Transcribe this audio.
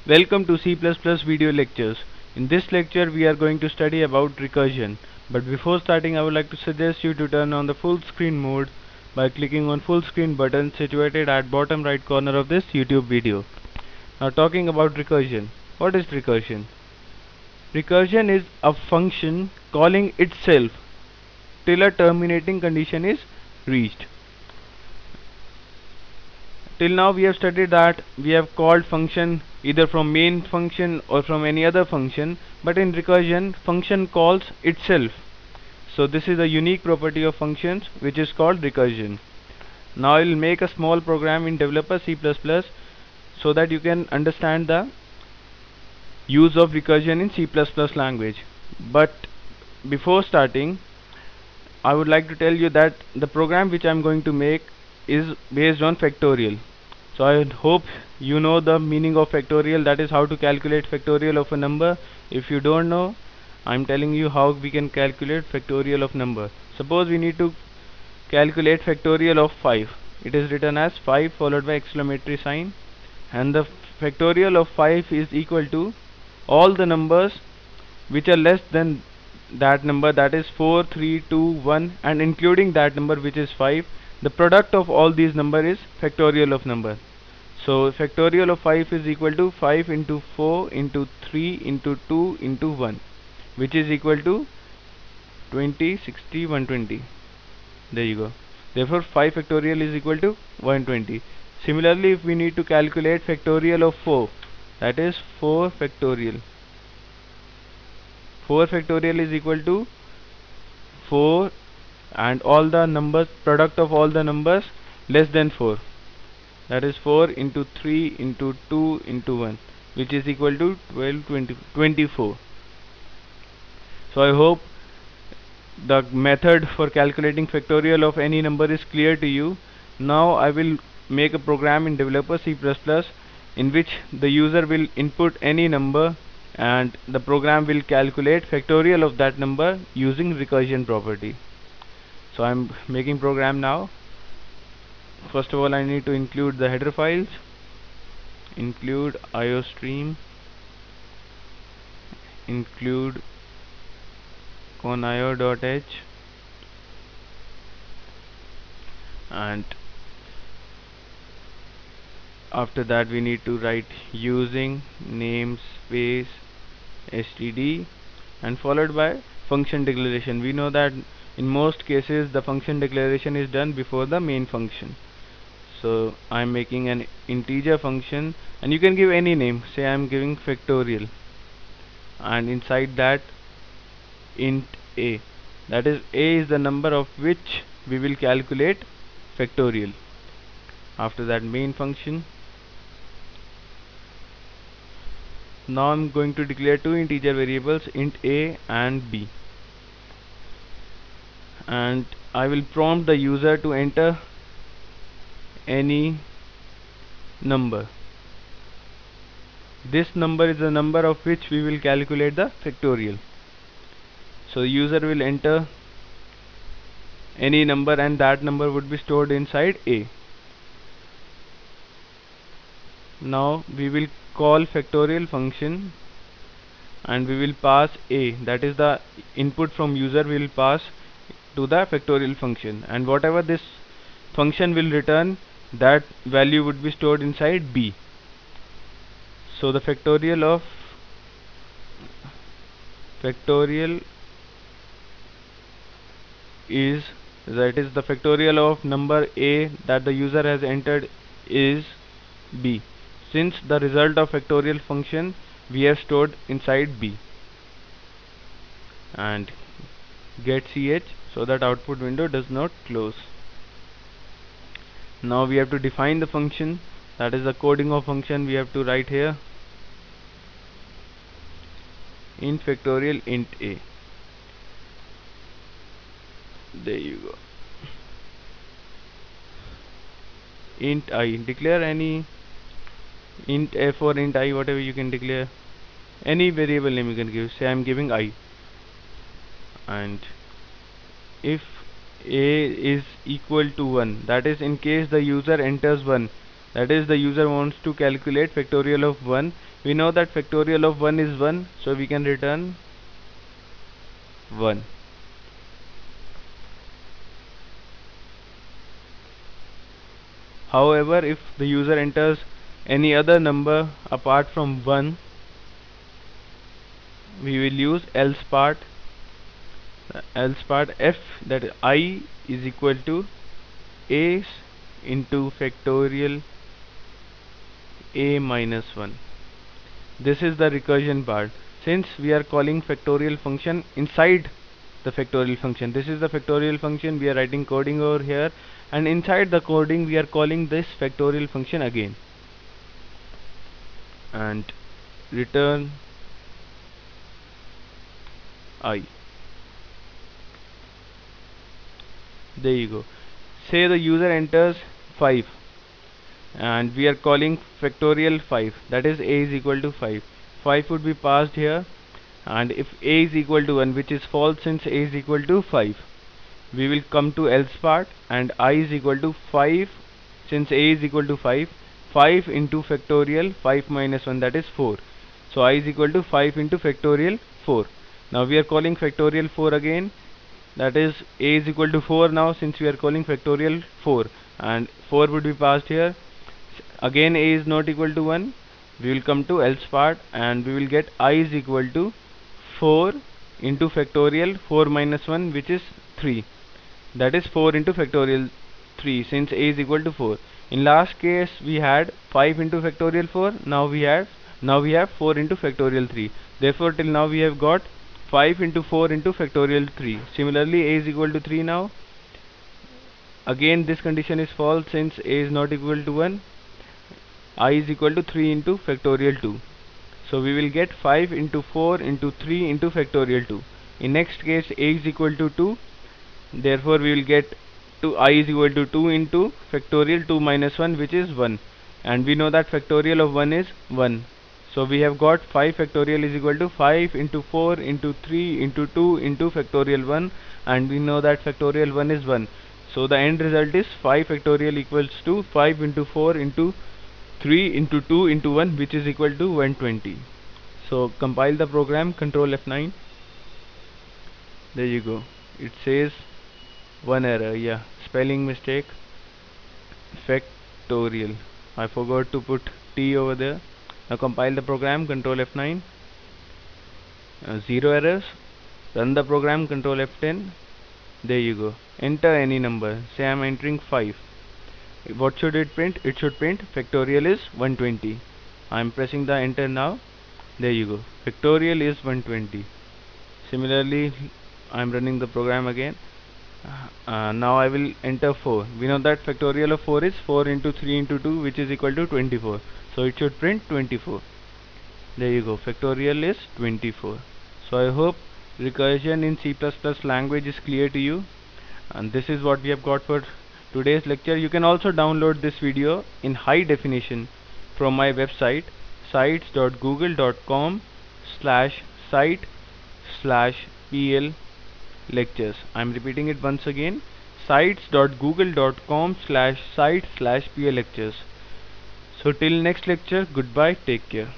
Welcome to C++ video lectures. In this lecture we are going to study about recursion. But before starting I would like to suggest you to turn on the full screen mode by clicking on full screen button situated at bottom right corner of this YouTube video. Now talking about recursion. What is recursion? Recursion is a function calling itself till a terminating condition is reached. Till now we have studied that we have called function either from main function or from any other function, but in recursion function calls itself. So this is a unique property of functions which is called recursion. Now I will make a small program in developer C++ so that you can understand the use of recursion in C++ language. But before starting I would like to tell you that the program which I am going to make is based on factorial. So I hope you know the meaning of factorial, that is how to calculate factorial of a number. If you don't know, I am telling you how we can calculate factorial of number. Suppose we need to calculate factorial of 5. It is written as 5 followed by exclamatory sign, and the factorial of 5 is equal to all the numbers which are less than that number, that is 4, 3, 2, 1, and including that number which is 5. The product of all these number is factorial of number. So factorial of 5 is equal to 5 into 4 into 3 into 2 into 1, which is equal to 20, 60, 120. There you go. Therefore 5 factorial is equal to 120. Similarly, if we need to calculate factorial of 4, that is 4 factorial. 4 factorial is equal to 4 and all the numbers, product of all the numbers less than 4, that is 4 into 3 into 2 into 1, which is equal to 12, 20, 24. So I hope the method for calculating factorial of any number is clear to you. Now I will make a program in developer C++ in which the user will input any number and the program will calculate factorial of that number using recursion property. So I am making program now. First of all I need to include the header files, include iostream, include conio.h, and after that we need to write using namespace std and followed by function declaration. We know that in most cases the function declaration is done before the main function. So I am making an integer function, and you can give any name. Say I am giving factorial, and inside that int a, that is a is the number of which we will calculate factorial. After that main function. Now I'm going to declare two integer variables, int a and b, and I will prompt the user to enter any number. This number is the number of which we will calculate the factorial. So the user will enter any number and that number would be stored inside a. Now we will call factorial function and we will pass a, that is the input from user we will pass to the factorial function, and whatever this function will return, that value would be stored inside b. So the factorial is, that is the factorial of number a that the user has entered is b, since the result of factorial function we have stored inside b, and get ch so that output window does not close. Now we have to define the function, that is the coding of function we have to write here. Int factorial int a. There you go. Int I, declare any int f or int I, whatever you can declare, any variable name you can give. Say I am giving I, and if a is equal to 1, that is in case the user enters 1, that is the user wants to calculate factorial of 1, We know that factorial of 1 is 1, so we can return 1. However, if the user enters any other number apart from 1, we will use else part f, that I is equal to a into factorial a minus 1. This is the recursion part. Since we are calling factorial function inside the factorial function, this is the factorial function, we are writing coding over here, and inside the coding we are calling this factorial function again, and return I. There you go. Say the user enters 5 and we are calling factorial 5, that is a is equal to 5. 5 would be passed here, and if a is equal to 1, which is false since a is equal to 5, we will come to else part, and I is equal to 5, since a is equal to 5, 5 into factorial 5 minus 1, that is 4. So I is equal to 5 into factorial 4. Now we are calling factorial 4 again, that is a is equal to 4 now, since we are calling factorial 4, and 4 would be passed here. Again a is not equal to 1, we will come to else part, and we will get I is equal to 4 into factorial 4 minus 1, which is 3, that is 4 into factorial 3, since a is equal to 4. In last case we had 5 into factorial 4, now we have 4 into factorial 3. Therefore till now we have got 5 into 4 into factorial 3. Similarly a is equal to 3 now. Again this condition is false since a is not equal to 1. I is equal to 3 into factorial 2. So we will get 5 into 4 into 3 into factorial 2. In next case a is equal to 2. Therefore we will get I is equal to 2 into factorial 2 minus 1, which is 1. And we know that factorial of 1 is 1. So we have got 5 factorial is equal to 5 into 4 into 3 into 2 into factorial 1, and we know that factorial 1 is 1. So the end result is 5 factorial equals to 5 into 4 into 3 into 2 into 1, which is equal to 120. So compile the program, control F9. There you go. It says one error, yeah, spelling mistake, factorial. I forgot to put T over there. Now compile the program, control F9. 0 errors. Run the program, control F10. There you go. Enter any number. Say I am entering 5. What should it print? It should print factorial is 120. I am pressing the enter now. There you go. Factorial is 120. Similarly, I am running the program again. Now I will enter 4. We know that factorial of 4 is 4 into 3 into 2, which is equal to 24. So it should print 24. There you go. Factorial is 24. So I hope recursion in C++ language is clear to you. And this is what we have got for today's lecture. You can also download this video in high definition from my website, sites.google.com/site/pl lectures. I am repeating it once again, sites.google.com/site/pl lectures. So till next lecture, goodbye, take care.